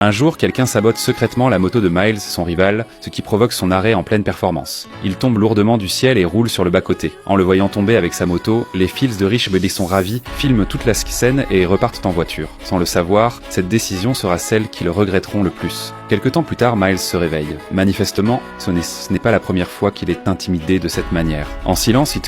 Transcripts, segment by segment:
Un jour, quelqu'un sabote secrètement la moto de Miles, son rival, ce qui provoque son arrêt en pleine performance. Il tombe lourdement du ciel et roule sur le bas-côté. En le voyant tomber avec sa moto, les fils de riches sont ravis, filment toute la scène et repartent en voiture. Sans le savoir, cette décision sera celle qu'ils regretteront le plus. Quelque temps plus tard, Miles se réveille. Manifestement, ce n'est pas la première fois qu'il est intimidé de cette manière. En silence,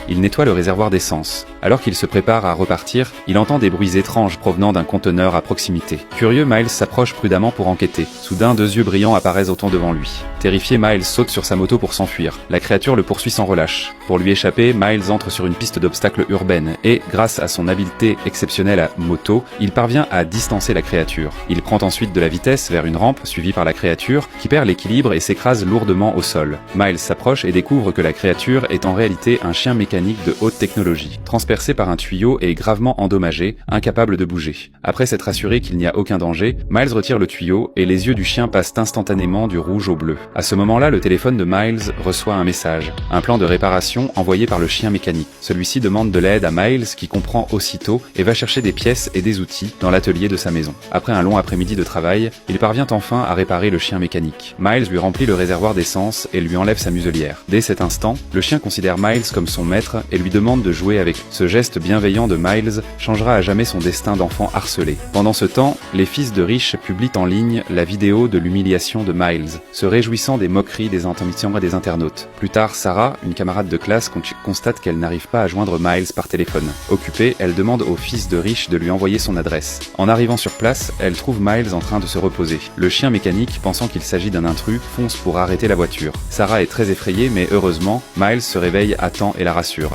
il nettoie le réservoir d'essence. Alors qu'il se prépare à repartir, il entend des bruits étranges provenant d'un conteneur à proximité. Curieux, Miles s'approche prudemment pour enquêter. Soudain, deux yeux brillants apparaissent au ton devant lui. Terrifié, Miles saute sur sa moto pour s'enfuir. La créature le poursuit sans relâche. Pour lui échapper, Miles entre sur une piste d'obstacles urbaine et, grâce à son habileté exceptionnelle à moto, il parvient à distancer la créature. Il prend ensuite de la vitesse vers une rampe suivie par la créature qui perd l'équilibre et s'écrase lourdement au sol. Miles s'approche et découvre que la créature est en réalité un chien mécanique de haute technologie, transpercé par un tuyau et gravement endommagé, incapable de bouger. Après s'être assuré qu'il n'y a aucun danger, Miles retire le tuyau et les yeux du chien passent instantanément du rouge au bleu. À ce moment-là, le téléphone de Miles reçoit un message, un plan de réparation envoyé par le chien mécanique. Celui-ci demande de l'aide à Miles qui comprend aussitôt et va chercher des pièces et des outils dans l'atelier de sa maison. Après un long après-midi de travail, il parvient enfin à réparer le chien mécanique. Miles lui remplit le réservoir d'essence et lui enlève sa muselière. Dès cet instant, le chien considère Miles comme son maître et lui demande de jouer avec lui. Ce geste bienveillant de Miles changera à jamais son destin d'enfant harcelé. Pendant ce temps, les fils de riches publient en ligne la vidéo de l'humiliation de Miles, se réjouissant des moqueries des intermittents et des internautes. Plus tard, Sarah, une camarade de classe, constate qu'elle n'arrive pas à joindre Miles par téléphone. Occupée, elle demande aux fils de riches de lui envoyer son adresse. En arrivant sur place, elle trouve Miles en train de se reposer. Le chien mécanique, pensant qu'il s'agit d'un intrus, fonce pour arrêter la voiture. Sarah est très effrayée, mais heureusement, Miles se réveille à temps et la rassure.